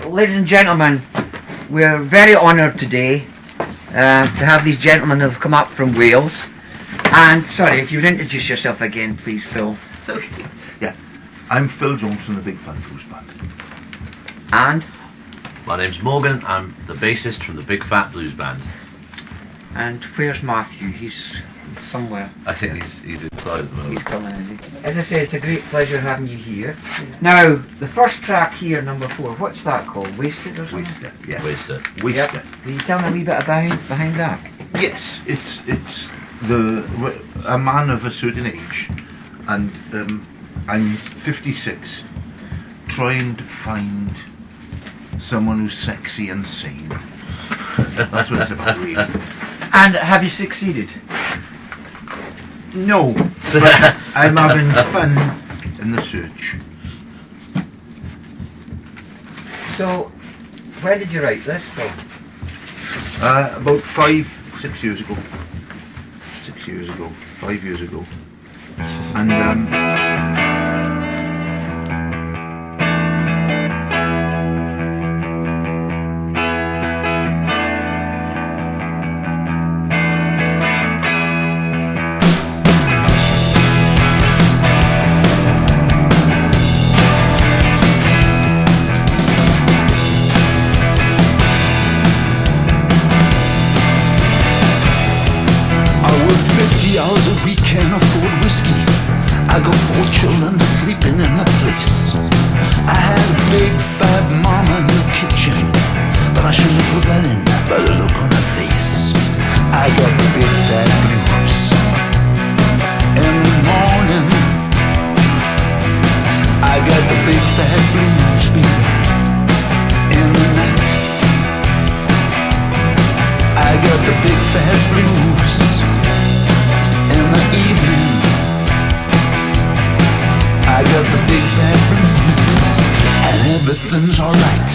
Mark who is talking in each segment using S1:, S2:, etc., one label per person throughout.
S1: ladies and gentlemen, we're very honoured today to have these gentlemen who have come up from Wales. And sorry, if you would introduce yourself again, please, Phil.
S2: It's okay. Yeah, I'm Phil Jones from the Big Fat Blues Band.
S1: And?
S3: My name's Morgan. I'm the bassist from the Big Fat Blues Band.
S1: And where's Matthew? He's somewhere.
S3: I think he's inside at the moment.
S1: He's coming, is he? As I say, it's a great pleasure having you here. Now, the first track here, number 4, what's that called? Wasted or something?
S2: Wasted, yeah.
S3: Wasted.
S2: Wasted.
S1: Yep. Can you tell me a wee bit behind that?
S2: Yes, it's a man of a certain age, and I'm 56, trying to find someone who's sexy and sane. That's what it's about, really.
S1: And have you succeeded?
S2: No, but I'm having fun in the search.
S1: So, when did you write this, Phil?
S2: About 5 years ago. 6 years ago, 5 years ago. And
S4: hours a week, can't afford whiskey. I got 4 children sleeping in the place. I had a big fat mama in the kitchen, but I shouldn't put that in by the look on her face. I got the big fat blues in the morning. I got the big fat blues, baby, in the night. I got the big fat blues in the evening. I got the big fat blues, and everything's alright.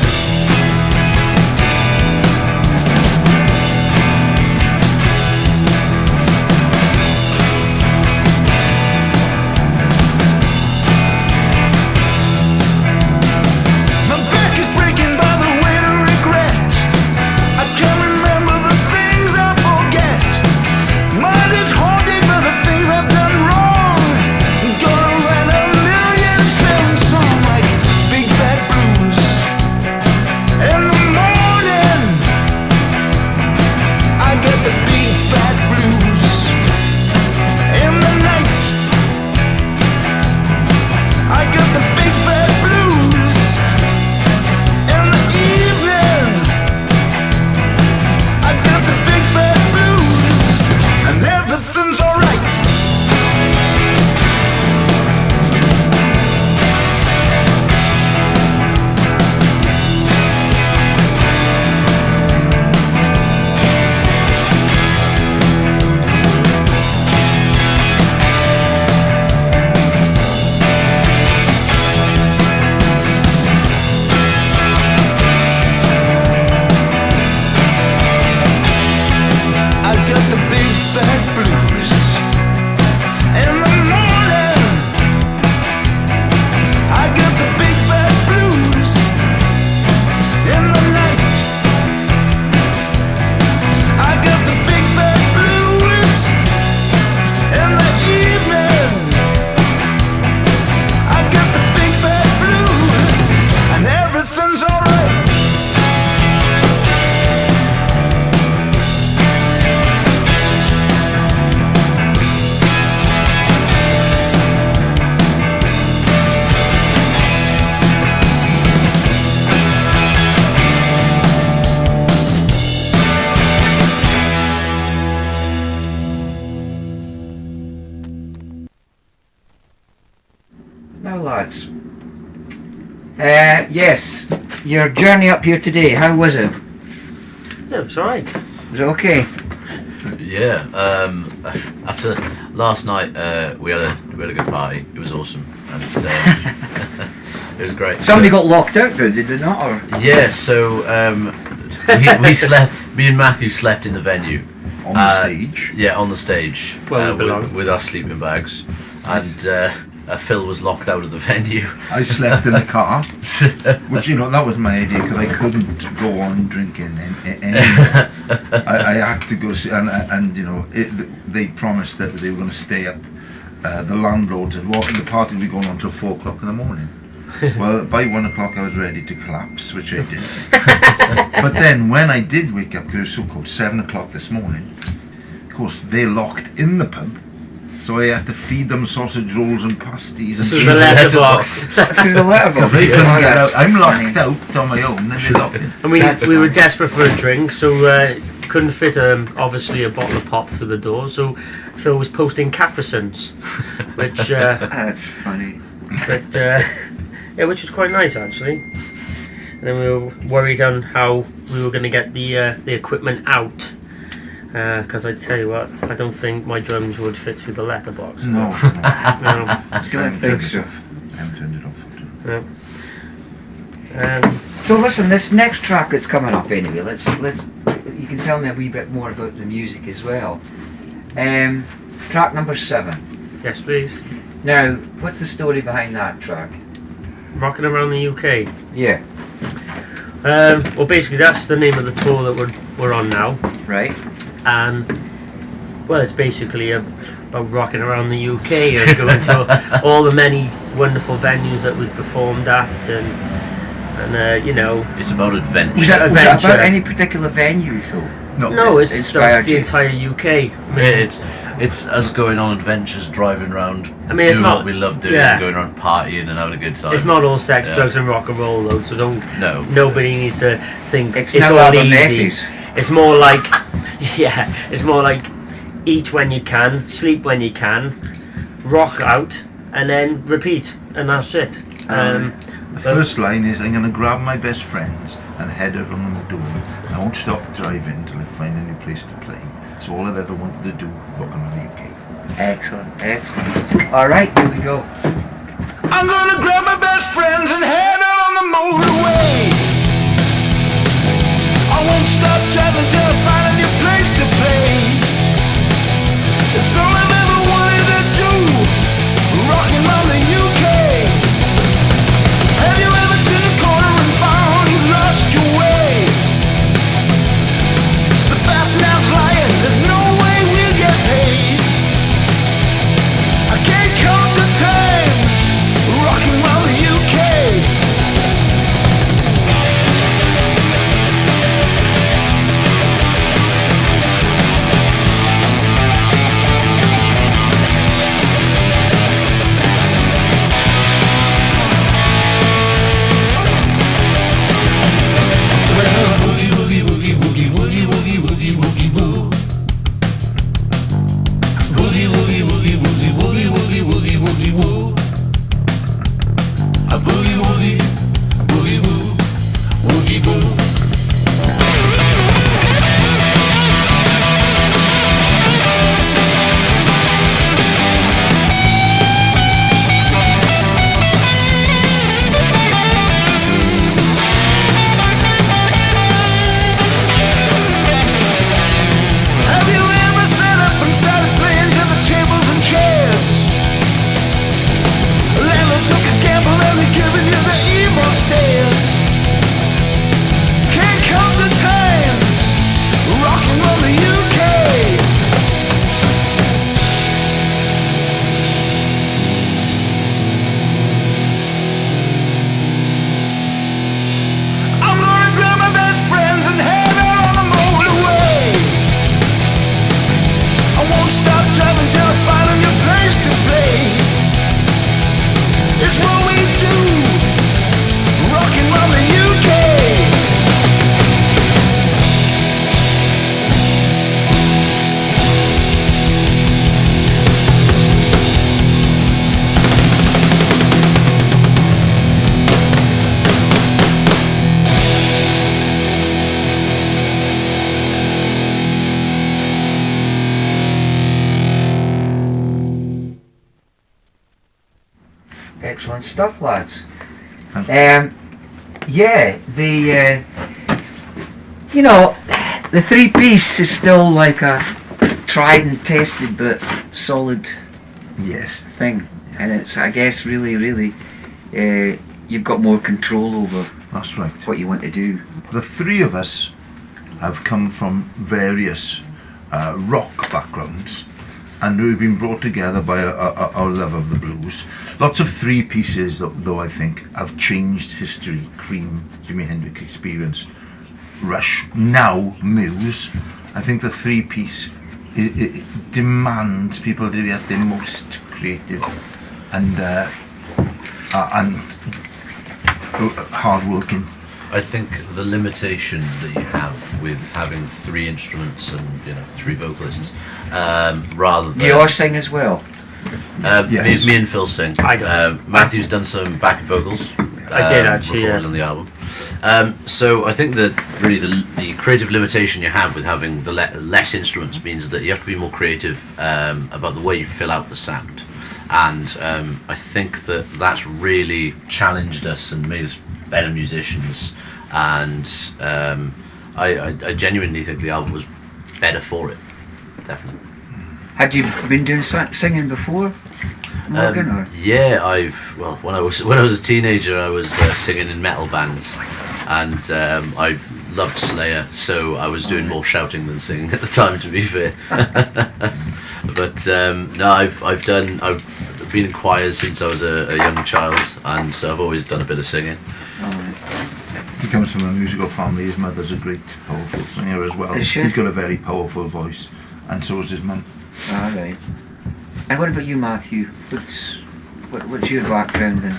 S1: Lads, yes, your journey up here today, how was it?
S5: Yeah, it was alright.
S1: Was it okay?
S3: Yeah. After last night, we had a good party. It was awesome, and it was great.
S1: Somebody got locked out, though, did they not? Or?
S3: Yeah. So we slept. Me and Matthew slept in the venue.
S2: On the stage?
S3: Yeah, on the stage.
S5: Well,
S3: with our sleeping bags, and Phil was locked out of the venue.
S2: I slept in the car, which that was my idea because I couldn't go on drinking anymore. I had to go see, and they promised that they were going to stay up. The landlords and the party would be going on till 4 o'clock in the morning. Well, by 1 o'clock I was ready to collapse, which I did. But then when I did wake up, because it was so cold, 7 o'clock this morning, of course they're locked in the pub, so I had to feed them sausage rolls and pasties and
S5: Through the letterbox.
S1: Through the letterbox.
S2: because they couldn't
S1: Oh,
S2: get
S1: that's
S2: out. I'm locked
S1: funny.
S2: out on my own, and they're locked in.
S5: And we
S1: That's
S5: were
S1: funny.
S5: desperate for a drink, so couldn't fit obviously a bottle of pop through the door. So Phil was posting Capricins, which
S1: That's funny.
S5: which was quite nice actually. And then we were worried on how we were going to get the equipment out. Because I tell you what, I don't think my drums would fit through the letterbox.
S2: No,
S5: No.
S1: Still don't think so.
S2: I haven't turned it off.
S5: No.
S1: So listen, this next track that's coming up anyway, let's you can tell me a wee bit more about the music as well. Track number 7.
S5: Yes, please.
S1: Now, what's the story behind that track?
S5: Rocking around the UK.
S1: Yeah.
S5: Well, basically that's the name of the tour that we're on now,
S1: Right.
S5: and well, it's basically about rocking around the UK and going to all the many wonderful venues that we've performed at, and
S3: It's about adventure.
S1: Was that
S5: Adventure.
S1: about any particular venue though?
S5: no, it's
S1: Inspired
S5: the
S1: you.
S5: entire UK. I mean,
S3: It's us going on adventures, driving around,
S5: I mean, it's
S3: doing
S5: not-
S3: what we love doing,
S5: yeah.
S3: going around partying and having a good time.
S5: it's not all sex,
S3: Yeah.
S5: drugs, and rock and roll though. So
S3: No.
S5: nobody needs to think
S1: It's
S5: it's
S1: no
S5: all easy.
S1: Abernethy's.
S5: It's more like, it's more like eat when you can, sleep when you can, rock out, and then repeat, and that's it.
S2: The first line is, I'm going to grab my best friends and head out on the motorway. I won't stop driving till I find a new place to play. So all I've ever wanted to do, rock around the UK.
S1: Excellent, excellent. Alright, here we go.
S4: I'm gonna grab my best friends and head out on the motorway. I won't stop driving till I find a new place to play. It's all I've ever wanted to do, rocking around the UK. Have you ever turned a corner and found you lost your way? The fat man's lying, there's no way we'll get paid. I can't count the times rocking around the UK. Well, boogie woogie woogie woogie woogie woogie woogie woogie woo. Boogie woogie woogie woogie woogie woogie woogie woogie woo. A boogie woogie woo, woogie boo. Have you ever sat up and started playing to the tables and chairs? Landlord took a gamble and they giving you the evil stares. Can't count the times rocking on the UK. I'm gonna grab my best friends and head out on the motorway. I won't stop driving till I find a new place to play. It's what we do, rocking around the UK.
S1: Excellent stuff, lads.
S2: Thank you.
S1: Yeah, the the 3-piece is still like a tried and tested but solid
S2: Yes.
S1: thing. and it's, I guess, really, you've got more control over
S2: That's right.
S1: what you want to do.
S2: The three of us have come from various rock backgrounds, and we've been brought together by our love of the blues. Lots of three pieces, though, I think, have changed history. Cream, Jimi Hendrix Experience, Rush, now Muse. I think the three piece it demands people to be at their most creative and hard-working.
S3: I think the limitation that you have with having three instruments and three vocalists, rather than
S1: Do you all sing as well?
S2: Yes.
S3: me and Phil sing.
S5: I don't.
S3: Matthew's done some backing vocals.
S5: I did actually,
S3: recorded
S5: yeah.
S3: on the album. So I think that really the creative limitation you have with having the less instruments means that you have to be more creative about the way you fill out the sound, and I think that that's really challenged us and made us better musicians, and I genuinely think the album was better for it, definitely.
S1: Had you been doing singing before, Morgan? Or?
S3: Yeah, when I was a teenager, I was singing in metal bands, and I loved Slayer, so I was doing more shouting than singing at the time, to be fair. But no, I've been in choirs since I was a young child, and so I've always done a bit of singing.
S2: He comes from a musical family. His mother's a great, powerful singer as well.
S1: Is she?
S2: He's got a very powerful voice, and so is his mum.
S1: All right. And what about you, Matthew? What's your background then?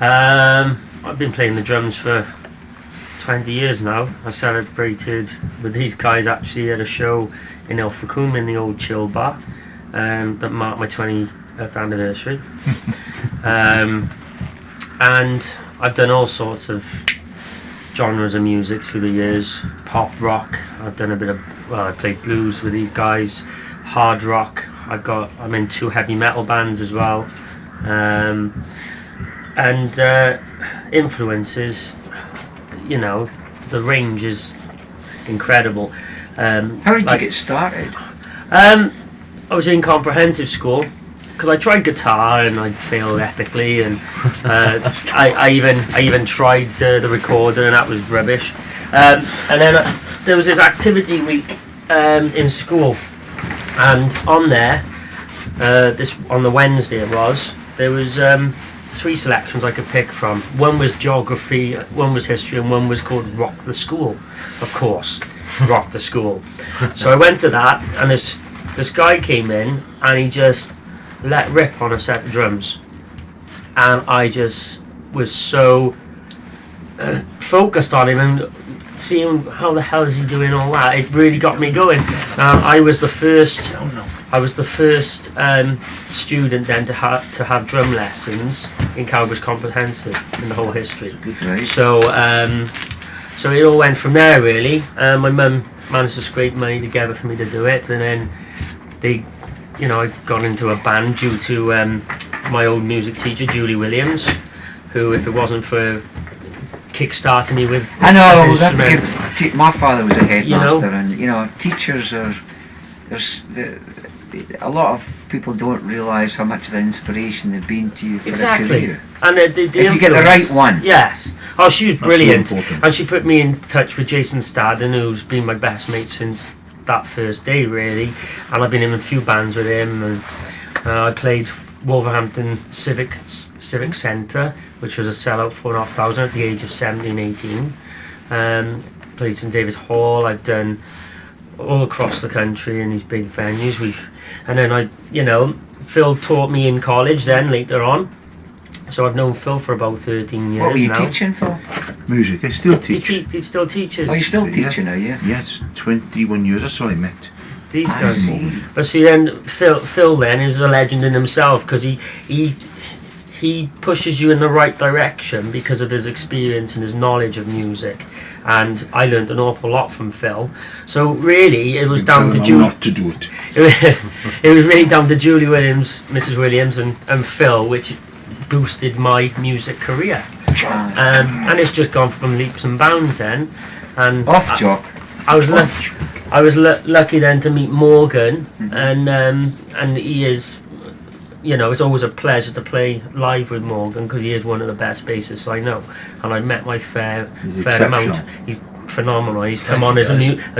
S5: I've been playing the drums for 20 years now. I celebrated with these guys actually at a show in Ilfracombe in the old chill bar that marked my 20th anniversary. And I've done all sorts of genres of music through the years. Pop, rock. I've done a bit of, I played blues with these guys. Hard rock. I'm in 2 heavy metal bands as well. And influences, the range is incredible.
S1: How did you get started?
S5: I was in comprehensive school because I tried guitar and I failed epically, and I even tried the recorder and that was rubbish. And then there was this activity week in school, and on there, on the Wednesday there was 3 selections I could pick from. One was geography, one was history, and one was called Rock the School. Of course, Rock the School. So I went to that, and this guy came in, and he just let rip on a set of drums, and I just was so focused on him and seeing how the hell is he doing all that. It really got me going. I was the first student then to have drum lessons in Cowboys Comprehensive in the whole history.
S1: Right.
S5: So so it all went from there really. My mum managed to scrape money together for me to do it, and then I got into a band due to my old music teacher Julie Williams, who, if it wasn't for kickstarting me with
S1: I know,
S5: instruments,
S1: my father was a headmaster, and teachers are, a lot of people don't realise how much of an inspiration they've been to you for a career.
S5: And
S1: If you get the right one.
S5: Yes. Oh, she was brilliant.
S2: so important.
S5: And she put me in touch with Jason Stadden, who's been my best mate since that first day, really. And I've been in a few bands with him, and I played Wolverhampton Civic Centre, which was a sellout 4,500 at the age of 17, 18. Played St David's Hall. I've done all across the country in these big venues. And then Phil taught me in college then later on. So I've known Phil for about 13 years now.
S1: What were you teaching for?
S2: Music. I still teach.
S5: He still teaches.
S1: Oh, you're still teaching, are you?
S2: Yes, 21 years. That's how I met.
S5: These
S1: I
S5: guys.
S1: see.
S5: But see, then Phil then is a legend in himself, because he pushes you in the right direction because of his experience and his knowledge of music. And I learned an awful lot from Phil. So really, it was down to Julie.
S2: Not to do it.
S5: It was really down to Julie Williams, Mrs. Williams, and Phil, which boosted my music career. And it's just gone from leaps and bounds then. And
S1: Off jock.
S5: I was lucky then to meet Morgan, and he is it's always a pleasure to play live with Morgan because he is one of the best bassists I know, and I met my fair amount. He's phenomenal. He's come on as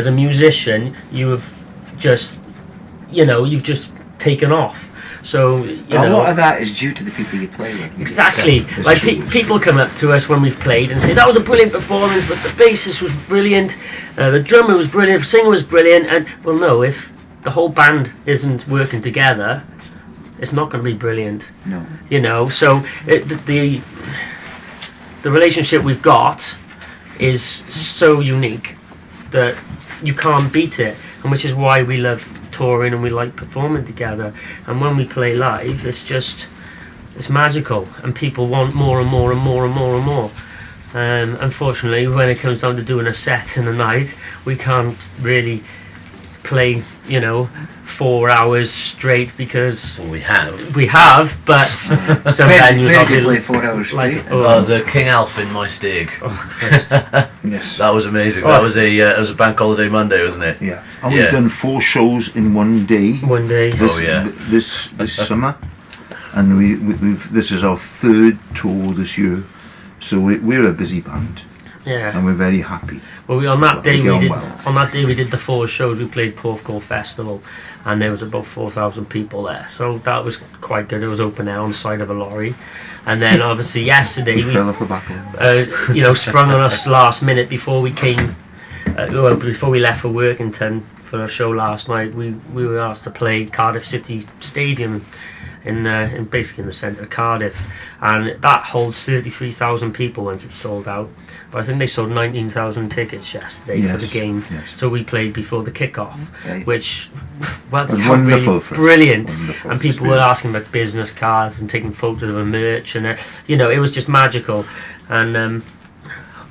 S5: a musician. You have just, you've just taken off. So
S1: a lot of that is due to the people you play with.
S5: Exactly. Like people come up to us when we've played and say that was a brilliant performance, but the bassist was brilliant, the drummer was brilliant, the singer was brilliant, and well, no, if the whole band isn't working together, it's not going to be brilliant.
S1: No.
S5: So the relationship we've got is so unique that you can't beat it, and which is why we love touring and we like performing together. And when we play live, it's magical, and people want more and more and more and more and more. Unfortunately, when it comes down to doing a set in a night, we can't really play 4 hours straight because
S3: we have,
S5: but some venues
S1: Where did you play 4 hours straight?
S3: the King Alf in my Steig.
S2: Yes.
S3: That was amazing. That was a bank holiday Monday, wasn't it?
S2: Yeah. And we've done 4 shows in one day. This summer, and we've this is our 3rd tour this year, so we're a busy band.
S5: Yeah.
S2: And we're very happy.
S5: Well, on that day we did the 4 shows. We played Porthcawl Festival, and there was about 4,000 people there. So that was quite good. It was open air on the side of a lorry, and then obviously yesterday
S2: we fell off the back of it.
S5: Sprung on us last minute before we came. Before we left for Workington for a show last night, we were asked to play Cardiff City Stadium in basically in the centre of Cardiff, and that holds 33,000 people once it's sold out. But I think they sold 19,000 tickets yesterday for the game.
S2: Yes.
S5: So we played before the kick-off,
S1: Okay.
S5: which well,
S2: was
S5: wonderful,
S2: wonderful,
S5: brilliant.
S2: wonderful
S5: And people were asking about business cards and taking photos of a merch, and it was just magical. And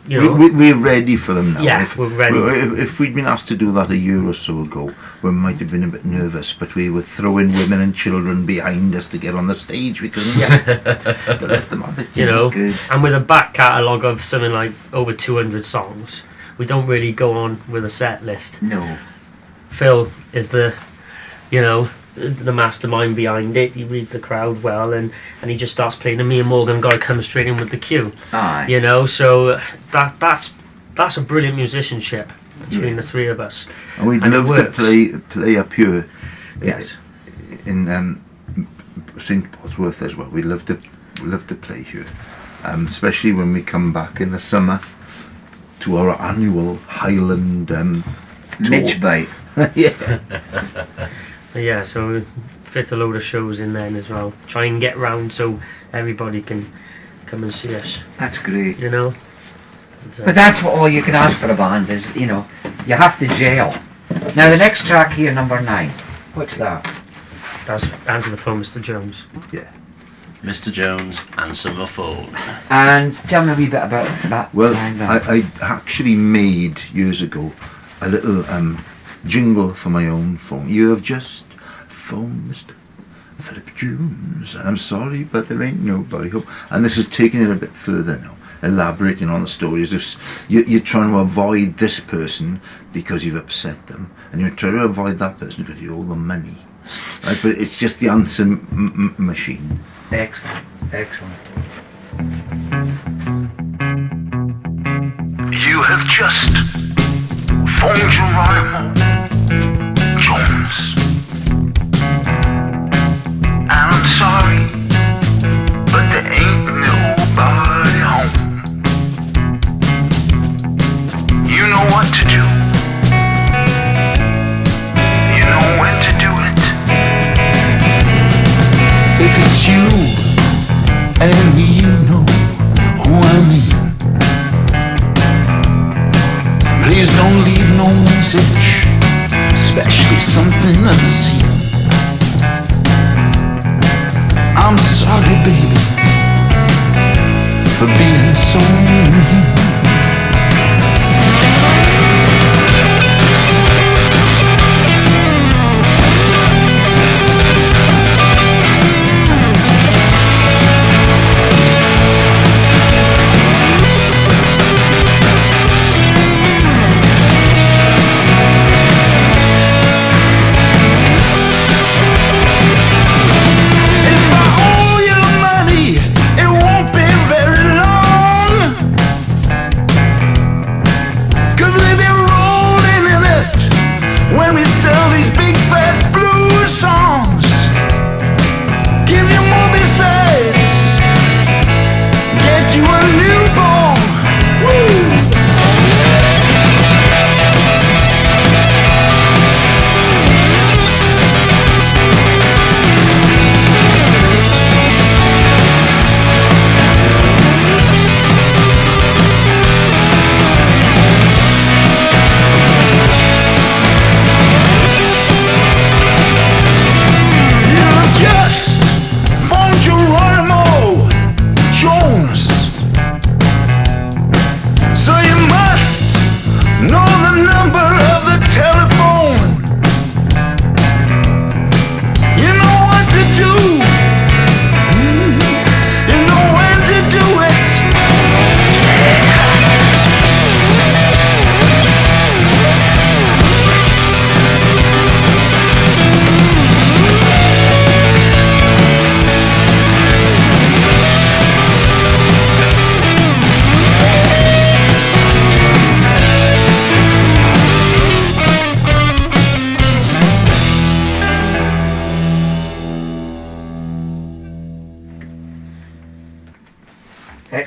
S2: we're ready for them now.
S5: Yeah, we're ready.
S2: If we'd been asked to do that a year or so ago, we might have been a bit nervous, but we were throwing women and children behind us to get on the stage. We couldn't to let them have it.
S1: Good.
S5: And with a back catalogue of something like over 200 songs, we don't really go on with a set list.
S1: No.
S5: Phil is the mastermind behind it. He reads the crowd well, and he just starts playing, and me and Morgan got to come straight in with the cue.
S1: Aye.
S5: So that's a brilliant musicianship between the three of us.
S2: And we'd love to play up here.
S1: Yes.
S2: In St. Bosworth as well. We'd love to play here, especially when we come back in the summer to our annual Highland
S1: Mitch bite.
S2: Yeah.
S5: Yeah, so we fit a load of shows in then as well. Try and get round so everybody can come and see us.
S1: That's great.
S5: But
S1: that's what all you can ask for a band is, you have to jail. Now the next track here, number 9. What's that?
S5: That's Answer the Phone, Mr. Jones.
S2: Yeah.
S3: Mr. Jones, answer my phone.
S1: And tell me a wee bit about that.
S2: Well, I actually made years ago a little jingle for my own phone. You have just phoned Mr. Philip Jones. I'm sorry, but there ain't nobody home. And this is taking it a bit further now, elaborating on the stories. If you're trying to avoid this person because you've upset them, and you're trying to avoid that person because you owe them money. Right? But it's just the answer machine.
S1: Excellent.
S4: You have just phoned Geronimo Jones. And I'm sorry, but there ain't nobody home. You know what to do. You know when to do it. If it's you, and you know who I mean, please don't leave no message, especially something obscene. I'm sorry, baby, for being so mean. If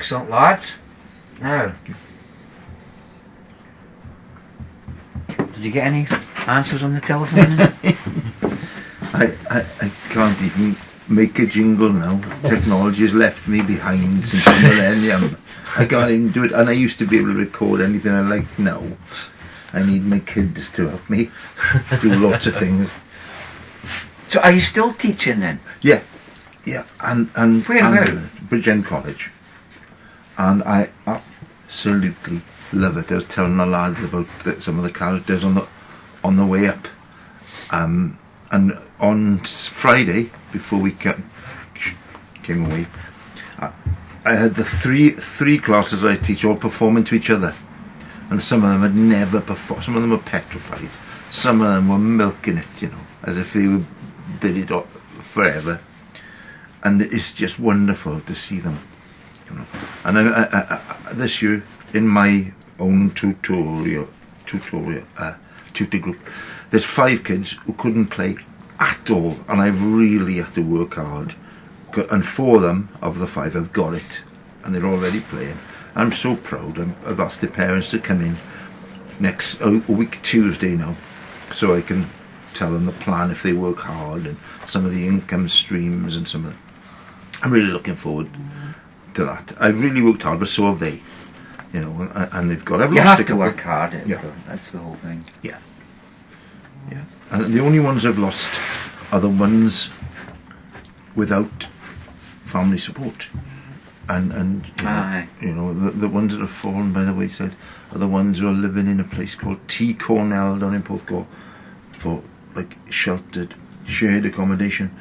S1: Excellent, lads. Now, did you get any answers on the telephone?
S2: I can't even make a jingle now. Technology has left me behind since the millennium. I can't even do it, and I used to be able to record anything I like now. I need my kids to help me do lots of things.
S1: So are you still teaching then?
S2: Yeah, and
S1: Where about?
S2: Bridgend College, and I absolutely love it. I was telling the lads about some of the characters on the way up, and on Friday before we came away, I had the three classes that I teach all performing to each other, and some of them had never performed. Some of them were petrified. Some of them were milking it, as if they did it forever. And it's just wonderful to see them, And I this year in my own tutor group, there's 5 kids who couldn't play at all, and I've really had to work hard. And 4 of them, of the 5, have got it, and they're already playing. I'm so proud. I've asked the parents to come in next week Tuesday now, so I can tell them the plan if they work hard and some of the income streams and some of the. I'm really looking forward to that. I've really worked hard, but so have they. And they've got.
S1: You have to work hard.
S2: Yeah,
S1: that's the whole thing.
S2: Yeah. And the only ones I've lost are the ones without family support, and the ones that have fallen by the wayside are the ones who are living in a place called T Cornell down in Porthcawl for like sheltered shared accommodation,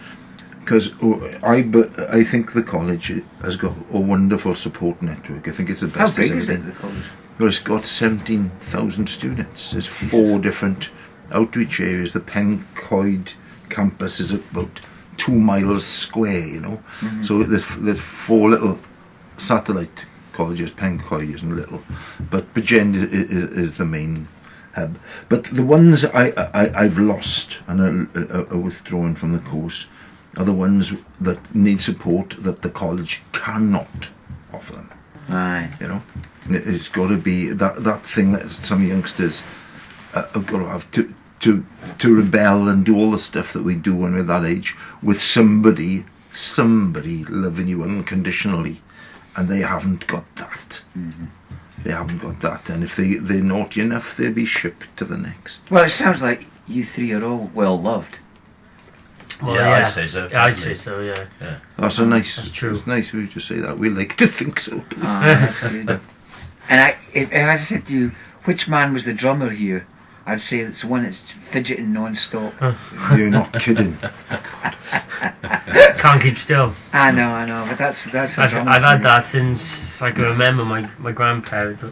S2: because I think the college has got a wonderful support network. I think it's the best.
S1: How big is it, the college?
S2: Well, it's got 17,000 students. There's 4 different outreach areas. The Pencoed campus is about 2 miles square,
S1: Mm-hmm.
S2: So there's 4 little satellite colleges. Pencoed isn't little, but Bridgend is the main hub. But the ones I've lost and are withdrawn from the course are the ones that need support that the college cannot offer them.
S1: Aye.
S2: It's got to be that thing that some youngsters have got to have to rebel and do all the stuff that we do when we're that age with somebody loving you unconditionally, and they haven't got that.
S1: Mm-hmm.
S2: They haven't got that, and if they're naughty enough, they'll be shipped to the next.
S1: Well, it sounds like you 3 are all well loved.
S5: Well,
S3: yeah, I'd say so.
S5: Yeah, I'd say so. Yeah.
S2: That's a nice.
S5: That's true.
S2: It's nice of you to say that. We like to think so.
S1: That's good. And if I said to you, which man was the drummer here? I'd say it's the one that's fidgeting non-stop.
S2: You're not kidding.
S5: Can't keep still.
S1: I know, but that's a drummer.
S5: I've had that since I can remember my grandparents,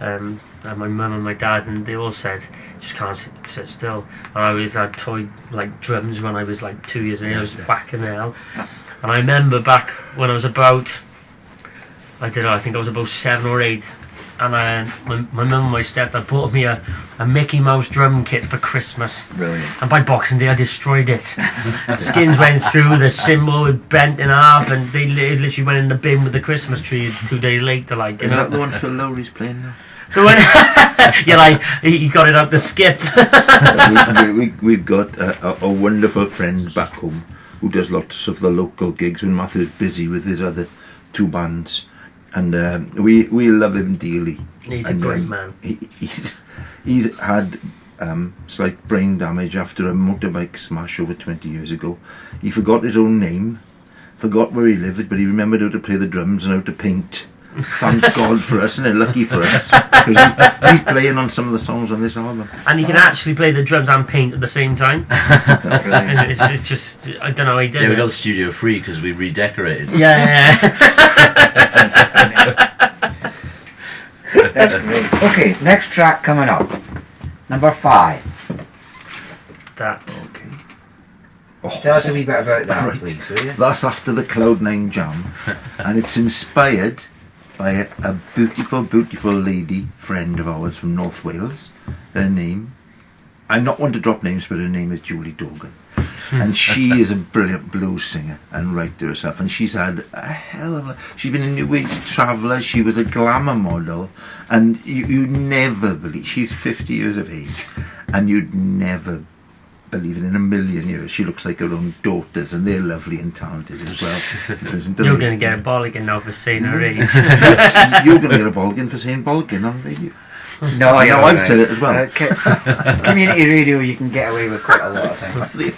S5: and my mum and my dad, and they all said just can't sit still. And I always had toy like drums when I was like 2 years old. I was back in hell. And I remember back when I was about, I think I was about 7 or 8. And my mum and my stepdad bought me a Mickey Mouse drum kit for Christmas.
S1: Brilliant.
S5: And by Boxing Day I destroyed it. Skins went through, the cymbal was bent in half, and it literally went in the bin with the Christmas tree 2 days later. Like,
S2: Is that the one Phil Lowry's playing now?
S5: The one, yeah, like he got it out the skip.
S2: We've got a wonderful friend back home who does lots of the local gigs when Matthew's busy with his other 2 bands. And we love him dearly.
S5: He's a great man.
S2: He's had slight brain damage after a motorbike smash over 20 years ago. He forgot his own name, forgot where he lived, but he remembered how to play the drums and how to paint. Thank God for us, isn't it? Lucky for us, because he's playing on some of the songs on this album.
S5: And he can actually play the drums and paint at the same time. And it's just, I don't know how he did
S3: Yeah,
S5: it.
S3: we got the studio free because we redecorated.
S5: Yeah.
S1: That's great. Okay, next track coming up. Number 5.
S5: That.
S2: Okay.
S1: Tell us a wee bit about that,
S2: Right.
S1: please, will you?
S2: That's after the Cloud9 Jam, and it's inspired by a beautiful, beautiful lady friend of ours from North Wales. Her name, I'm not one to drop names, but her name is Julie Dogan. And she is a brilliant blues singer and writer herself, and she's had a hell of a... She's been a New Age traveller, she was a glamour model, and you never believe... She's 50 years of age, and you'd never believe it in a million years. She looks like her own daughters, and they're lovely and talented as well.
S5: You're going to get a bolligan now for saying her age.
S2: You're going to get a bolligan for saying bolligan on radio.
S1: No,
S2: I've said it as well.
S1: Community radio, you can get away with quite a lot of things.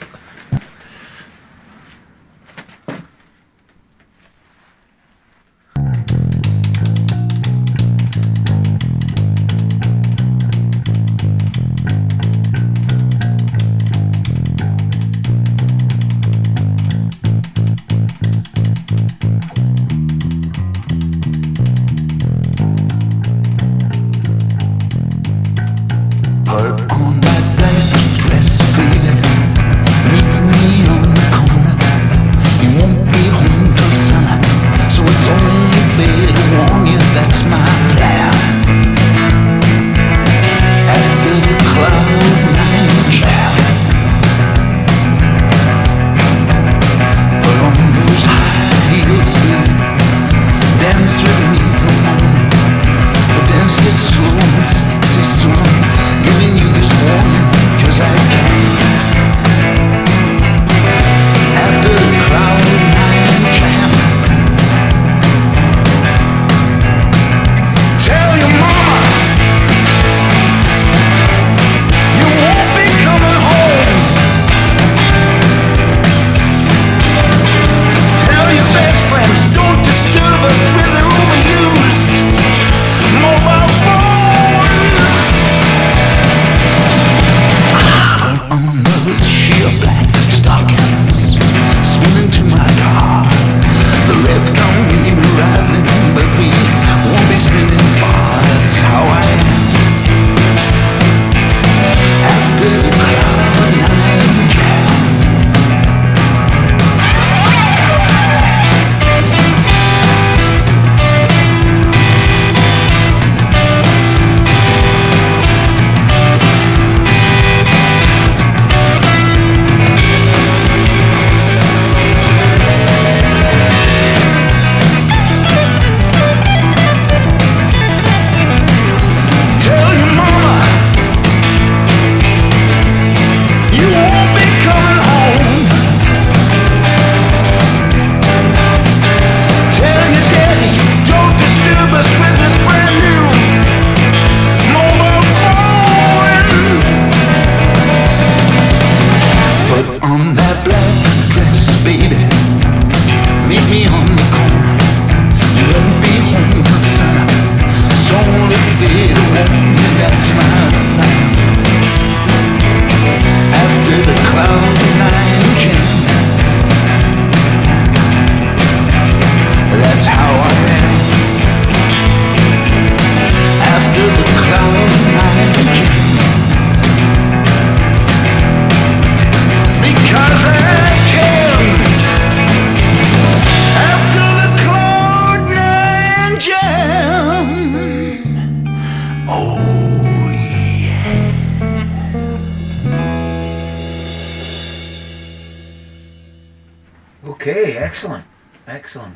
S1: Okay, excellent, excellent.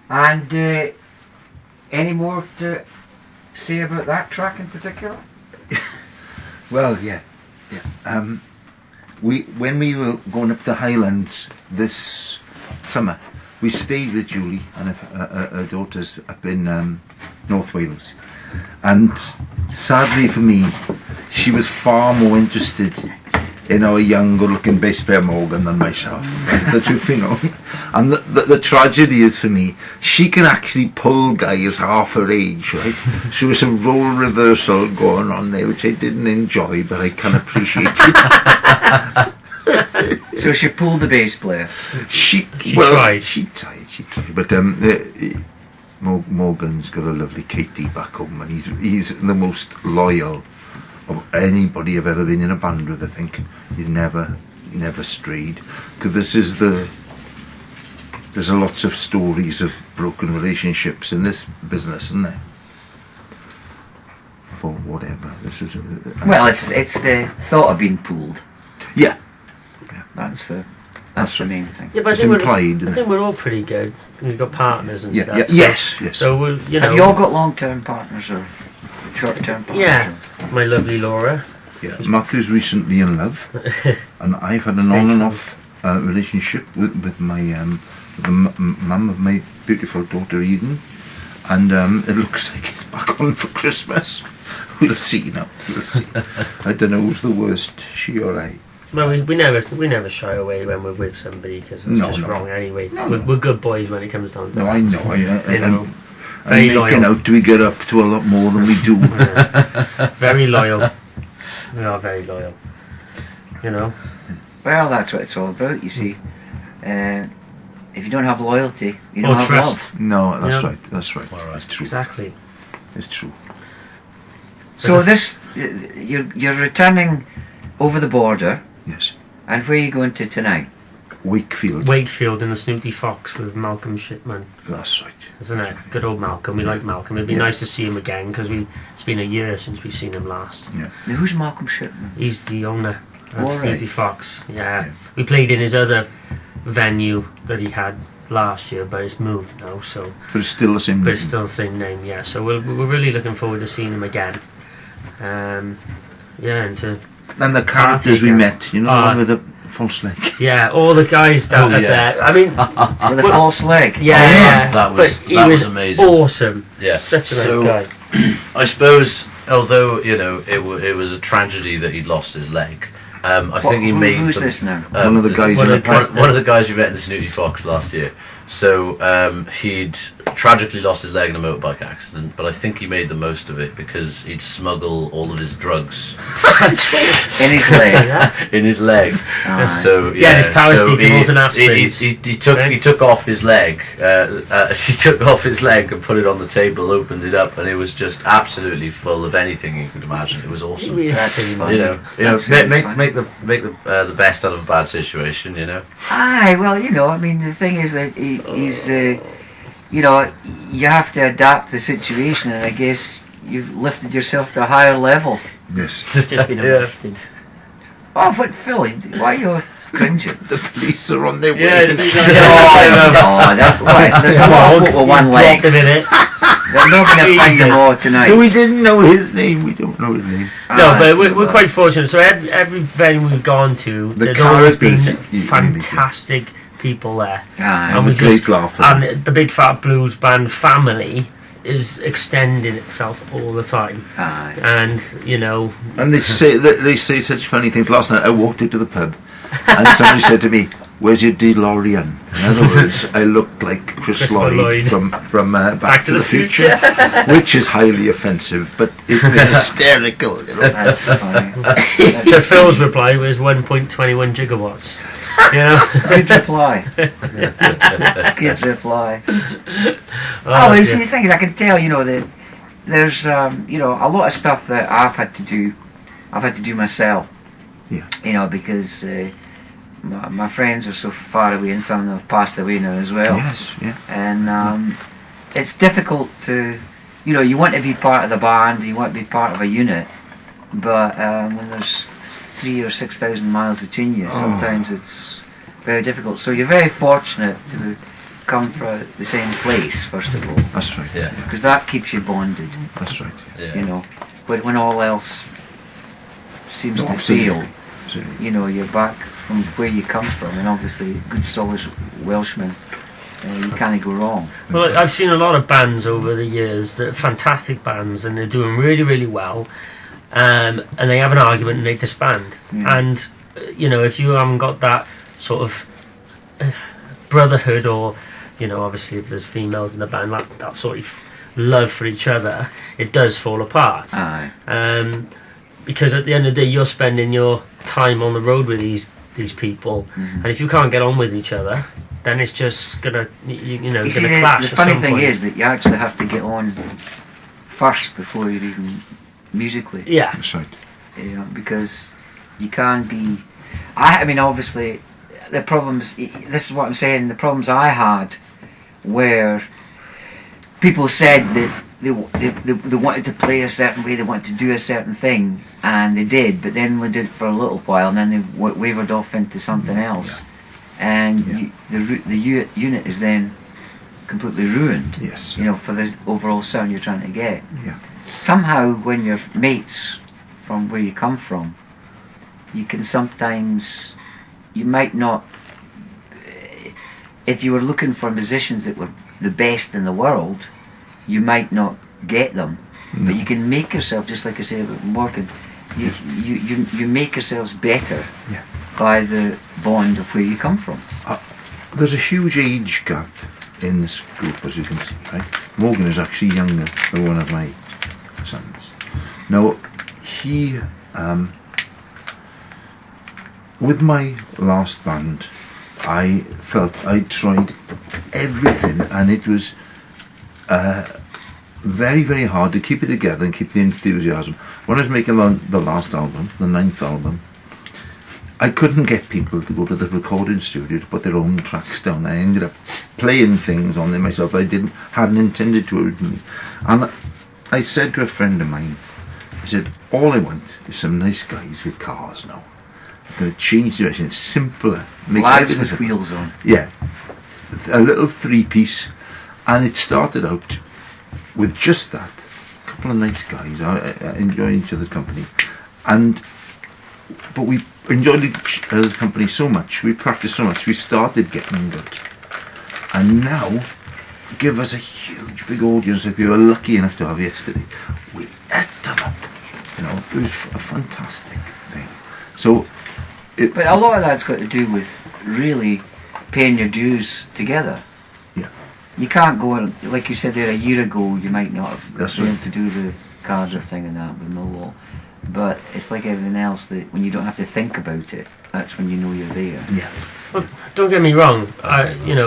S1: And any more to say about that track in particular?
S2: Well, yeah. When we were going up the Highlands this summer, we stayed with Julie and her daughters up in North Wales, and sadly for me, she was far more interested in our young, good-looking bass player Morgan than myself. The truth be known. And the tragedy is for me, she can actually pull guys half her age, right? So there's a role reversal going on there, which I didn't enjoy, but I can appreciate it.
S1: So she pulled the bass player.
S5: She tried.
S2: She tried. But Morgan's got a lovely Katie back home, and he's the most loyal of anybody I've ever been in a band with. I think he's never strayed, because there's a lots of stories of broken relationships in this business, isn't there? For whatever, this is
S1: well, it's the thought of being pulled.
S2: Yeah.
S1: That's the main thing.
S5: Yeah, but
S2: It's
S5: I
S2: implied, isn't
S5: think we're all pretty good. We've got partners and
S2: Yeah,
S5: stuff.
S2: yeah,
S5: so-
S2: yes.
S5: So we'll,
S1: Have you all got long-term partners or short-term partners?
S5: Yeah, my lovely Laura.
S2: Yeah, Matthew's recently in love, and I've had an on and off relationship with my the mum of my beautiful daughter Eden, and it looks like it's back on for Christmas. We'll see now. We'll see. I don't know who's the worst, she or I.
S5: Well, we never shy away when we're with somebody because it's just wrong anyway. We're good boys when it comes down to
S2: No,
S5: that.
S2: I know.
S5: Very
S2: I'm making
S5: loyal.
S2: out we get up to a lot more than we do.
S5: Very loyal. We are very loyal. You know.
S1: Well, that's what it's all about, you see. If you don't have loyalty, you
S5: Or
S1: don't have
S5: trust.
S1: love.
S2: No, that's
S5: Yeah.
S2: right. That's right. That's true.
S5: Exactly.
S2: It's true.
S1: So you're returning over the border,
S2: Yes.
S1: and where are you going to tonight?
S2: Wakefield.
S5: Wakefield and the Snooty Fox with Malcolm Shipman,
S2: That's right.
S5: isn't it? Good old Malcolm. We like Malcolm. It'd be
S2: Yeah.
S5: nice to see him again because it's been a year since we've seen him last.
S1: Now, who's Malcolm Shipman?
S5: He's the owner of
S1: All right.
S5: Snooty Fox. Yeah.
S2: Yeah.
S5: We played in his other venue that he had last year, but it's moved now. So,
S2: But it's still the same.
S5: but it's
S2: name.
S5: still the same name. Yeah. So we're really looking forward to seeing him again. Yeah, and to
S2: And the characters we
S5: again.
S2: met, you know, the one with the false leg.
S5: yeah, all the guys down
S3: Oh, yeah.
S5: there. I mean,
S1: With a false leg?
S5: yeah,
S3: that
S5: but
S3: was-
S5: he
S3: that
S5: was
S3: was amazing.
S5: Awesome.
S3: Yeah.
S5: Such a nice
S3: So-
S5: guy.
S3: I suppose, although it was a tragedy that he'd lost his leg. I think he made
S1: Who's
S3: the-
S1: this now?
S2: One of the guys
S5: one
S2: in
S5: of
S2: the
S5: the-
S3: one of the guys we met in the Snooty Fox last year. So he'd tragically lost his leg in a motorbike accident, but I think he made the most of it because he'd smuggle all of his drugs
S1: In his leg?
S5: Yeah.
S3: in his leg.
S1: Aye.
S3: So
S5: Yeah, his paracetamols and
S3: he
S5: aspirins.
S3: took off his leg. He took off his leg and put it on the table, opened it up, and it was just absolutely full of anything you could imagine. It was awesome.
S1: That's fun.
S3: You know,
S1: That's really
S3: make
S1: fun.
S3: make the best out of a bad situation. You know.
S1: Aye, well, you know, I mean, the thing is that he's, you know, you have to adapt the situation, and I guess you've lifted yourself to a higher level.
S2: Yes.
S5: Just been
S3: Yeah.
S5: arrested.
S1: Oh, but Phil, why are you cringing?
S2: The police are on their way.
S5: Yeah,
S1: no, that's why. There's a lot of people with one leg.
S5: Dropping in it.
S1: They're not going to find them all tonight.
S2: No, we didn't know his name. We don't know his name.
S5: No,
S1: Aye.
S5: but we're quite fortunate. So every venue we've gone to,
S2: The
S5: there's always been
S2: characters,
S5: fantastic people there.
S1: Aye.
S5: And we
S2: great
S5: just
S2: laugh.
S5: and the Big Fat Blues Band family is extending itself all the time.
S1: Aye.
S5: And you know,
S2: And they say such funny things. Last night I walked into the pub, and somebody said to me, "Where's your DeLorean?" In other words, I looked like Chris Lloyd,
S5: Lloyd.
S2: from Back to the Future, which is highly offensive, but it was hysterical. You know?
S1: That's funny.
S5: so Phil's reply was 1.21 gigawatts. You know.
S1: Good reply. Good reply.
S5: Oh,
S1: Oh, you see,
S5: dear.
S1: the thing is, I can tell, you know, that there's, you know, a lot of stuff that I've had to do myself.
S2: Yeah.
S1: You know, because my friends are so far away, and some of them have passed away now as well.
S2: Yes, yeah.
S1: And it's difficult to, you know, you want to be part of the band, you want to be part of a unit, but when there's 3,000 or 6,000 miles between you, sometimes it's very difficult. So you're very fortunate to come from the same place, first of all,
S2: That's right.
S3: Yeah.
S1: because that keeps you bonded,
S2: That's right.
S3: Yeah.
S1: you know. But when all else seems
S2: No,
S1: to
S2: absolutely.
S1: fail,
S2: Absolutely.
S1: you know, you're back from where you come from, and obviously good solid Welshman, you can't go wrong.
S5: Well, I've seen a lot of bands over the years that are fantastic bands, and they're doing really, really well. And they have an argument and they disband.
S1: Yeah.
S5: And you know, if you haven't got that sort of brotherhood, or you know, obviously if there's females in the band, that sort of love for each other, it does fall apart.
S1: Aye.
S5: Because at the end of the day, you're spending your time on the road with these people, and if you can't get on with each other, then it's just gonna you know
S1: You see,
S5: gonna
S1: the
S5: clash.
S1: funny
S5: at some
S1: thing
S5: point.
S1: is that you actually have to get on first before you're even musically.
S5: yeah.
S2: That's right.
S1: You know, because you can't be. I mean, obviously, the problems. This is what I'm saying. The problems I had, where people said that they wanted to play a certain way, they wanted to do a certain thing, and they did, but then we did it for a little while, and then they wavered off into something else, and the unit is then completely ruined.
S2: Yes.
S1: You know, for the overall sound you're trying to get.
S2: Yeah.
S1: Somehow, when you're mates from where you come from, you can sometimes, you might not, if you were looking for musicians that were the best in the world, you might not get them.
S2: No.
S1: But you can make yourself, just like I say about Morgan, you make yourselves better
S2: Yeah.
S1: by the bond of where you come from.
S2: There's a huge age gap in this group, as you can see, right? Morgan is actually younger than one of my sons. Now, he, with my last band, I felt I tried everything, and it was very, very hard to keep it together and keep the enthusiasm. When I was making the last album, the 9th album, I couldn't get people to go to the recording studio to put their own tracks down. I ended up playing things on them myself I hadn't intended to originally. And I said to a friend of mine, I said, all I want is some nice guys with cars now. I'm going to change the direction. It's simpler. Make
S1: Lads
S2: everything
S1: with
S2: simple.
S1: wheels on.
S2: Yeah. A little 3-piece. And it started out with just that. A couple of nice guys. I enjoy each other's company. But we enjoyed each other's company so much, we practiced so much, we started getting good. And now, give us a huge big audience like we were lucky enough to have yesterday. We ate them up. You know, it was a fantastic thing. So,
S1: But a lot of that's got to do with really paying your dues together.
S2: Yeah.
S1: You can't go, like you said there, a year ago you might not have
S2: That's
S1: been
S2: right.
S1: able to do the Carter thing and that with Millwall. But it's like everything else, that when you don't have to think about it, that's when you know you're there.
S2: yeah.
S5: Well, don't get me wrong.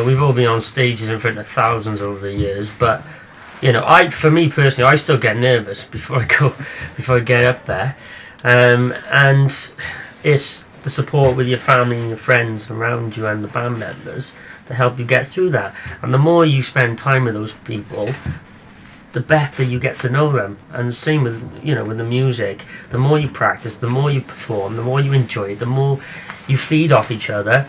S5: We've all been on stages in front of thousands over the years, but for me personally, I still get nervous before I get up there, and it's the support with your family and your friends around you and the band members to help you get through that. And the more you spend time with those people, the better you get to know them. And the same with with the music. The more you practice, the more you perform, the more you enjoy it, the more you feed off each other,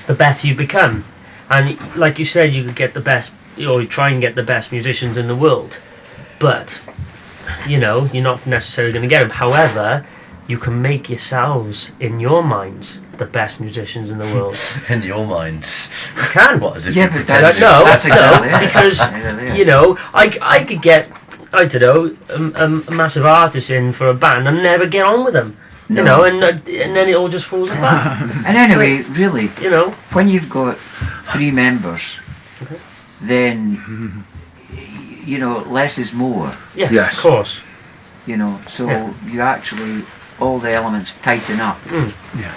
S5: the better you become. And like you said, you could get the best, or you try and get the best musicians in the world, but you're not necessarily going to get them. However, you can make yourselves, in your minds, the best musicians in the world.
S3: In your minds.
S5: You can.
S3: What, as if
S1: Yeah,
S3: you
S1: but
S3: pretend?
S1: that's exactly it.
S5: Because I could get, I don't know, a massive artist in for a band and never get on with them.
S1: No.
S5: And then it all just falls apart.
S1: And anyway, really, when you've got 3 members,
S5: Okay.
S1: then less is more.
S5: Yes, of course.
S1: So
S5: Yeah.
S1: you actually, all the elements tighten up.
S2: Yeah.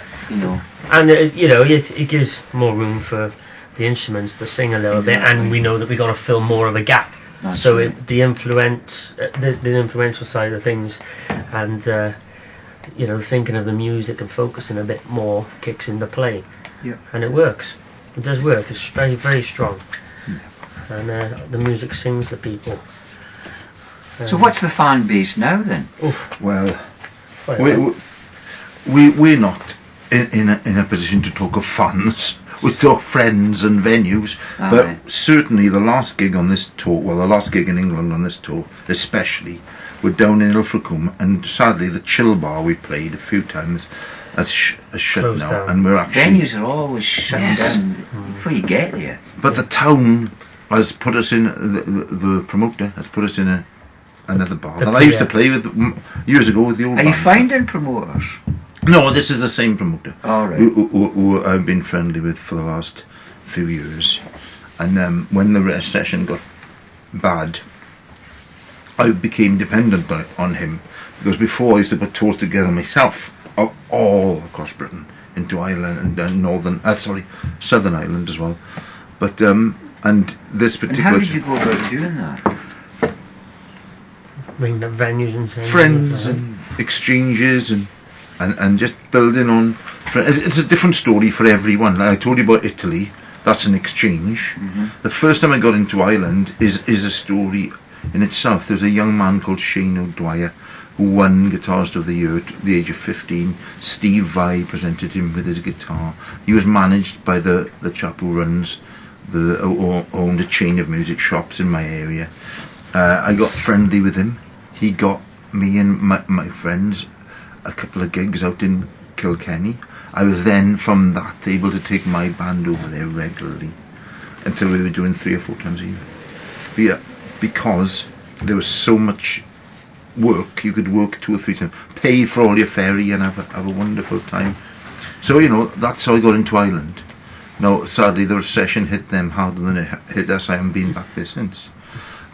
S5: And it gives more room for the instruments to sing a little bit, and we know that we've got to fill more of a gap.
S1: That's
S5: So
S1: right.
S5: the influential side of things, and thinking of the music and focusing a bit more kicks into play.
S1: Yeah.
S5: And it works. It does work. It's very, very strong. And the music sings to people.
S1: So what's the fan base now then?
S2: Well,
S5: Quite a lot.
S2: we're not in a position to talk of fans. We talk friends and venues, but
S1: Aye.
S2: certainly the last gig on this tour, the last gig in England on this tour especially, we're down in Ilfracombe, and sadly the Chill Bar we played a few times has shut
S5: Closed
S2: now,
S5: down.
S2: and we're actually.
S1: Venues are always shutting
S2: Yes.
S1: down before you get there.
S2: But the town has put us in the promoter has put us in another bar that I used to play with years ago with the old
S1: Are you
S2: band.
S1: finding promoters?
S2: No, this is the same promoter.
S1: All right.
S2: Who I've been friendly with for the last few years. And when the recession got bad, I became dependent on him, because before I used to put tours together myself, all across Britain, into Ireland and Southern Ireland as well. But and this
S1: And
S2: particular
S1: how did you go about doing that?
S5: Bring the venues and things.
S2: friends and exchanges and just building on. It's a different story for everyone. Like I told you about Italy. That's an exchange.
S1: Mm-hmm.
S2: The first time I got into Ireland is a story in itself. There's a young man called Shane O'Dwyer who won Guitarist of the Year at the age of 15. Steve Vai presented him with his guitar. He was managed by the chap who runs owned a chain of music shops in my area. I got friendly with him. He got me and my friends a couple of gigs out in Kilkenny. I was then, from that, able to take my band over there regularly until we were doing 3 or 4 times a year. Because there was so much work, you could work 2 or 3 times, pay for all your ferry and have a wonderful time. So, that's how I got into Ireland. Now, sadly, the recession hit them harder than it hit us. I haven't been back there since.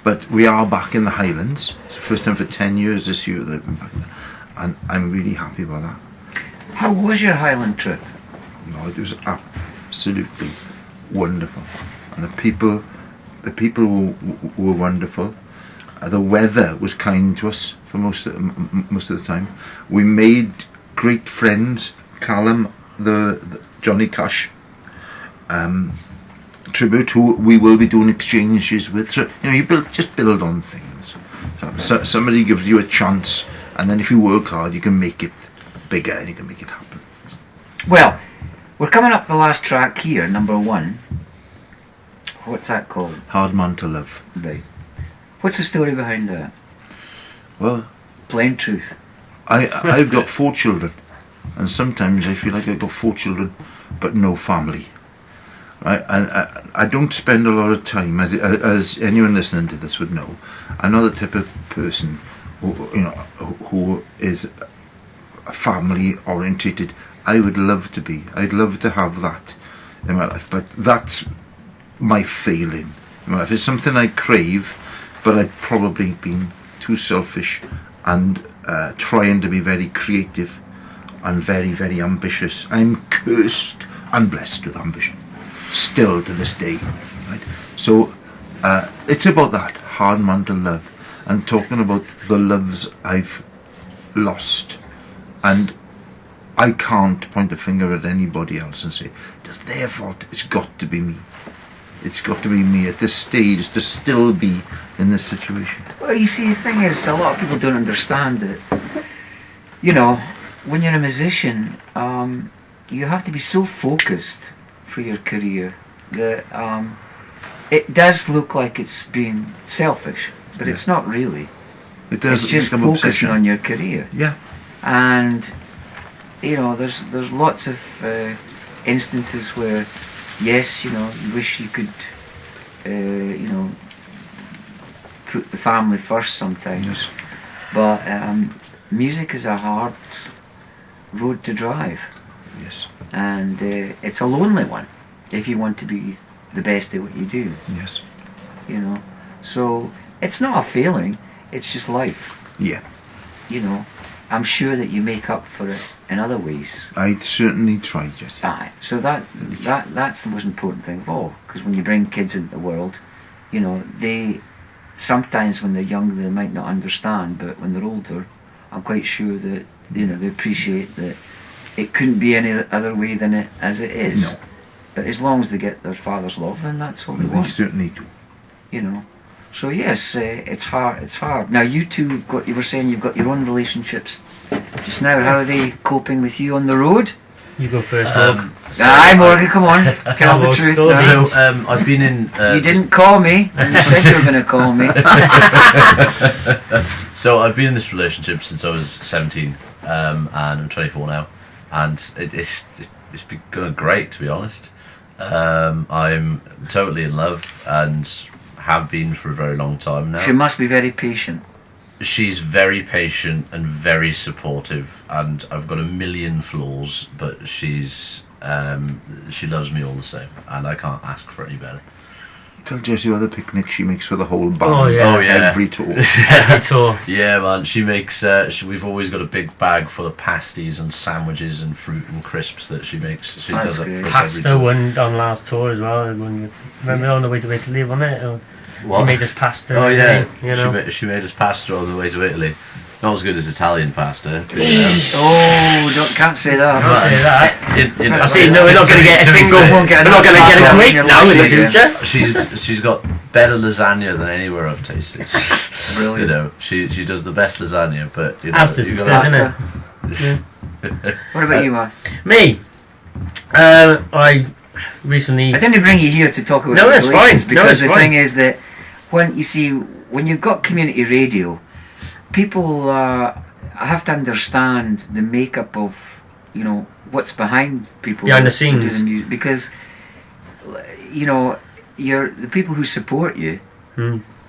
S2: But we are back in the Highlands. It's the first time for 10 years this year that I've been back there. And I'm really happy about that.
S1: How was your Highland trip?
S2: No, it was absolutely wonderful. And the people were wonderful. The weather was kind to us for most of the time. We made great friends. Callum, the Johnny Cash tribute, who we will be doing exchanges with. So you build on things. So somebody gives you a chance, and then if you work hard, you can make it bigger and you can make it happen.
S1: Well, we're coming up to the last track here, number 1. What's that called?
S2: Hard Man to Love.
S1: Right. What's the story behind that?
S2: Well,
S1: Plain truth.
S2: I've got 4 children, and sometimes I feel like I've got 4 children but no family. Right? And I don't spend a lot of time, as anyone listening to this would know. I'm not the type of person who is family orientated. I would love to be. I'd love to have that in my life, but that's my failing in my life. It's something I crave, but I've probably been too selfish and trying to be very creative and very, very ambitious. I'm cursed and blessed with ambition, still to this day. Right? So it's about that, hard man to love, and talking about the loves I've lost. And I can't point a finger at anybody else and say, it's their fault. It's got to be me. It's got to be me at this stage to still be in this situation.
S1: Well, you see, the thing is, a lot of people don't understand that, when you're a musician, you have to be so focused for your career that it does look like it's being selfish, but it's not really.
S2: It does.
S1: It's just focusing on your career.
S2: Yeah.
S1: And there's lots of instances where, yes, you wish you could, put the family first sometimes.
S2: Yes.
S1: But music is a hard road to drive.
S2: Yes.
S1: And it's a lonely one if you want to be the best at what you do.
S2: Yes.
S1: So it's not a failing, it's just life.
S2: Yeah.
S1: I'm sure that you make up for it in other ways.
S2: I certainly try, Jesse.
S1: Aye. So that's the most important thing of all. Because when you bring kids into the world, they sometimes when they're young they might not understand, but when they're older, I'm quite sure that they appreciate that it couldn't be any other way than it as it is.
S2: No.
S1: But as long as they get their father's love, then that's all they
S2: They
S1: want.
S2: certainly do.
S1: So yes, it's hard. It's hard. Now you two you were saying you've got your own relationships just now. How are they coping with you on the road?
S5: You go first, Morgan.
S1: Aye, Morgan, come on, tell the
S5: Well,
S1: truth.
S5: story.
S1: Now.
S3: So I've been in.
S1: You didn't call me. You said you were going to call me.
S3: So I've been in this relationship since I was 17, and I'm 24 now, and it's been going great, to be honest. I'm totally in love and have been for a very long time now.
S1: She must be very patient.
S3: She's very patient and very supportive, and I've got a million flaws, but she loves me all the same, and I can't ask for any better.
S2: Tell Jessie about the picnic she makes for the whole band.
S5: Oh, yeah.
S3: Oh, yeah.
S2: Every tour.
S5: Every tour.
S3: Yeah, man. She makes. We've always got a big bag full of pasties and sandwiches and fruit and crisps that she makes. She
S1: That's
S3: does that
S1: great.
S3: for us every
S5: Pasta
S3: tour.
S5: one on last tour as well. Remember on the way to Italy, wasn't it? Or she
S3: What?
S5: made us pasta.
S3: Oh yeah,
S5: She
S3: she made us pasta on the way to Italy. Not as good as Italian pasta. But,
S1: Oh, can't say that.
S5: I'll say that.
S3: you know,
S5: I see. No, we're not going to get a
S3: to be
S5: single
S3: fair,
S5: one. We're not going to get a quick now in the
S1: Yeah.
S5: future.
S3: She's got better lasagna than anywhere I've tasted.
S1: Brilliant.
S3: You know, she does the best lasagna, but you know,
S5: Asda's
S3: you
S5: is
S3: gotta
S5: good,
S3: ask
S5: isn't
S3: her.
S5: it?
S1: What about you, man?
S5: Me. I recently.
S1: I didn't bring you here to talk about
S5: No, that's
S1: regulations,
S5: fine. No,
S1: because
S5: it's
S1: the
S5: fine.
S1: thing is that when you've got community radio, people have to understand the makeup of, you know, what's behind people
S5: Behind the
S1: who do
S5: scenes.
S1: the music, because you know the people who support you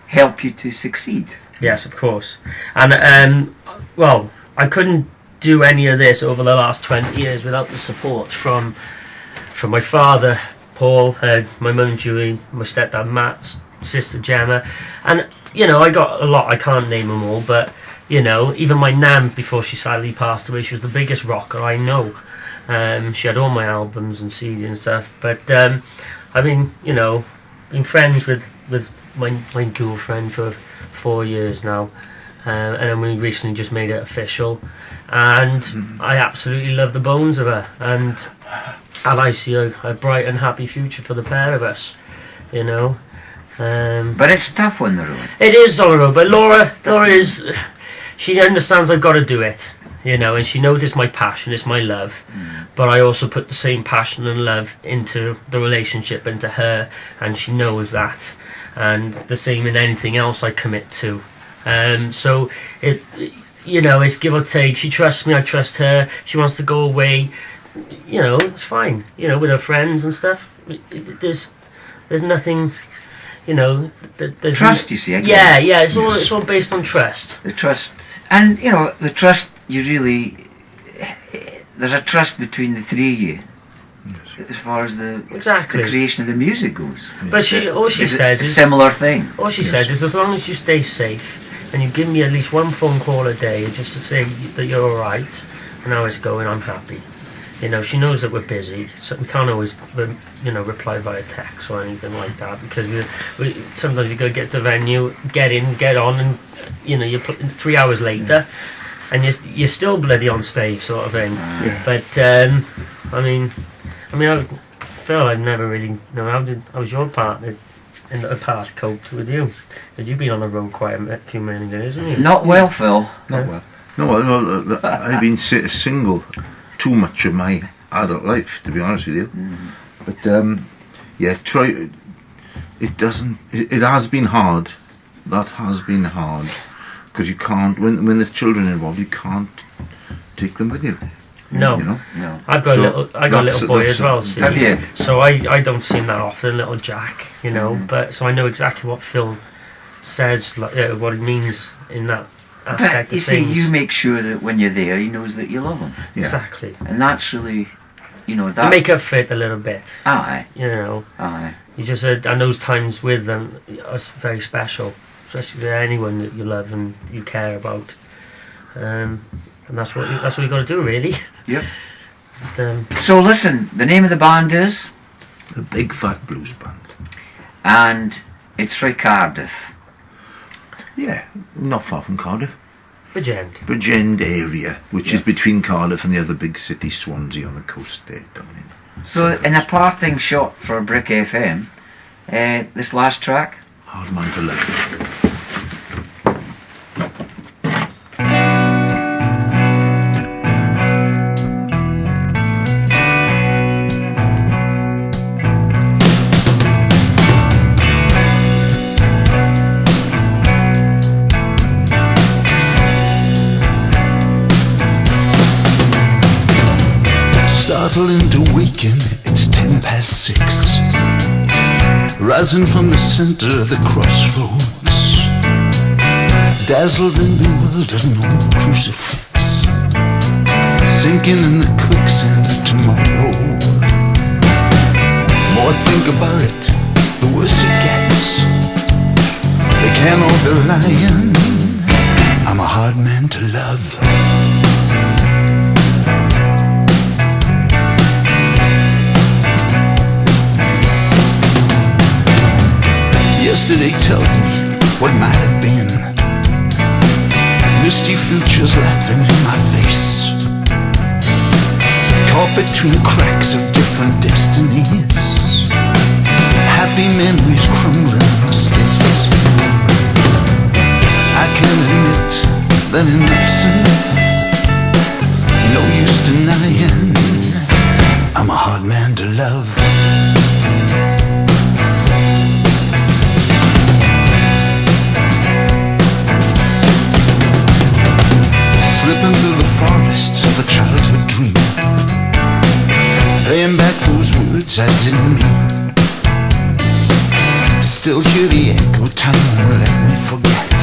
S1: help you to succeed.
S5: Yes, of course. And well, I couldn't do any of this over the last 20 years without the support from my father, Paul, my mum Julie, my stepdad Matt, sister Gemma, and you know, I got a lot. I can't name them all, but you know, even my nan, before she sadly passed away, she was the biggest rocker I know. She had all my albums and CDs and stuff. But I mean, you know, been friends with my girlfriend for 4 years now, and then we recently just made it official, and I absolutely love the bones of her, and I see a bright and happy future for the pair of us, you know.
S1: But it's tough on the road.
S5: It is on the road, but Laura is, she understands I've got to do it, you know, and she knows it's my passion, it's my love, but I also put the same passion and love into the relationship, into her, and she knows that, and the same in anything else I commit to. So it, you know, it's give or take. She trusts me, I trust her. She wants to go away, you know, it's fine, you know, with her friends and stuff. There's nothing. You know, there's
S1: Trust, you see. Again.
S5: Yeah. It's all based on trust.
S1: The trust, and you know, the trust. You really, there's a trust between the three of you, as far as the creation of the music goes.
S5: But all she says
S1: a
S5: is
S1: similar thing.
S5: All she says is, as long as you stay safe and you give me at least one phone call a day, just to say that you're all right and how it's going, I'm happy. You know, she knows that we're busy, so we can't always, you know, reply via text or anything like that, because we sometimes you got to get to the venue, get in, get on, and you know, you're 3 hours later, and you're still bloody on stage, sort of thing.
S2: Yeah.
S5: But Phil, I've never really know how was your partner in the past coped with you? Because you've been on the road quite a few many years, haven't you?
S1: Not well, Phil.
S2: Not well. No, I've been single too much of my adult life, to be honest with you. But yeah, try. It doesn't. It has been hard. That has been hard, because you can't. When there's children involved, you can't take them with you.
S5: No,
S2: you know?
S1: No.
S5: I've got a little boy as well. See?
S1: Have you?
S5: So I don't see him that often, little Jack, you know. But so I know exactly what Phil says, like what it means in that aspect
S1: But you
S5: of
S1: see,
S5: things.
S1: you make sure that when you're there, he knows that you love him,
S2: Yeah.
S5: Exactly.
S1: and that's really, you know,
S5: You
S1: that.
S5: make up for it a little bit,
S1: Aye,
S5: you know.
S1: aye.
S5: You just and those times with them are very special, especially with anyone that you love and you care about. And that's what you got to do, really.
S1: Yep.
S5: But,
S1: So listen, the name of the band is,
S2: The Big Fat Blues Band.
S1: and it's from Cardiff.
S2: Yeah, not far from Cardiff.
S5: Bridgend.
S2: area, which is between Cardiff and the other big city, Swansea, on the coast there, down in.
S1: So in a parting shot for Brick FM, this last track.
S2: Hard Man to Love. Startling to waken, it's 6:10. Rising from the center of the crossroads, dazzled and bewildered, no crucifix, sinking in the quicksand of tomorrow. More I think about it, the worse it gets. They can't all be lying. I'm a hard man to love. Yesterday tells me what might have been. Misty futures laughing in my face. Caught between cracks of different destinies.
S4: happy memories crumbling in the space. I can admit that enough's enough. No use denying I'm a hard man to love. Slipping through the forests of a childhood dream, playing back those words I didn't mean. Still hear the echo time won't let me forget,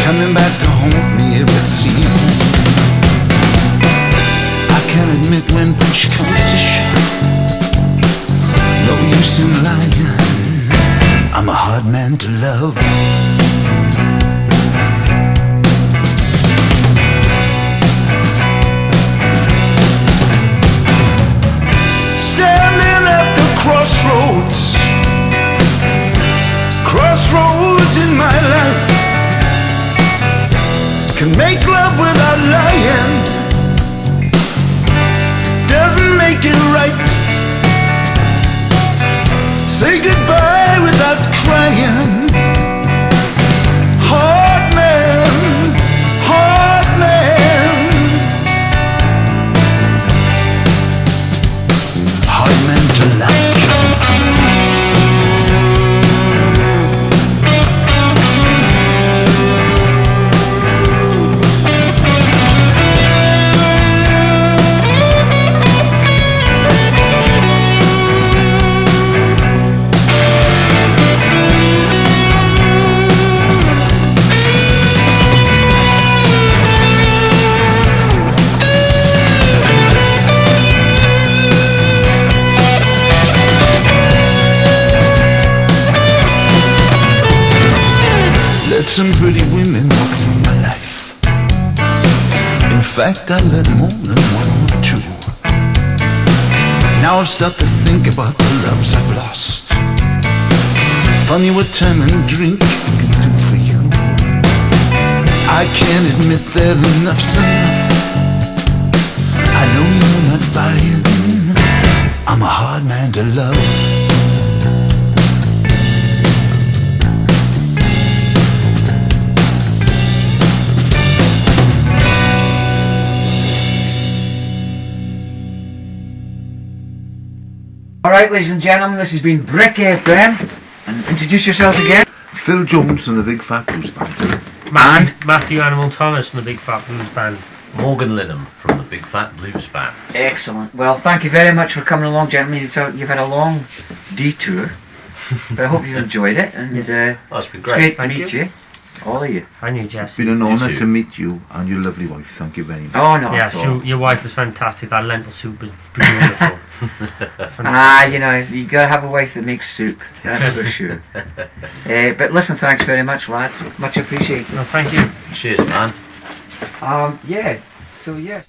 S4: coming back to haunt me, it would seem. I can admit when push comes to shove, no use in lying, I'm a hard man to love. Standing at the crossroads, crossroads in my life. Can make love without lying, doesn't make it right. Say goodbye without crying. Hard man, hard man, hard man to like. Let some pretty women walk through my life. In fact, I let more than one or two. Now I've started to think about the loves I've lost. Funny what time and drink can do for you. I can't admit that enough's enough. I know you're not buying, I'm a hard man to love.
S1: Alright, ladies and gentlemen, this has been Brick FM. And introduce yourselves again.
S2: Phil Jones from the Big Fat Blues Band.
S5: Matthew Animal Thomas from the Big Fat Blues Band.
S3: Morgan Linham from the Big Fat Blues Band.
S1: Excellent. Well, thank you very much for coming along, gentlemen. So you've had a long detour, but I hope you've enjoyed it. And
S3: That's been
S1: it's
S3: great.
S1: great to meet you. All of you.
S5: I knew
S2: It's
S5: Jesse.
S2: been an honour
S3: too.
S2: to meet you and your lovely wife. Thank you very much.
S1: Oh, no.
S5: Yeah,
S1: at all.
S5: your wife was fantastic. That lentil soup was beautiful.
S1: Ah, you know, you gotta have a wife that makes soup. That's for sure. But listen, thanks very much, lads. Much appreciated.
S5: No, thank you.
S3: Cheers, man.
S1: Yeah. So yeah.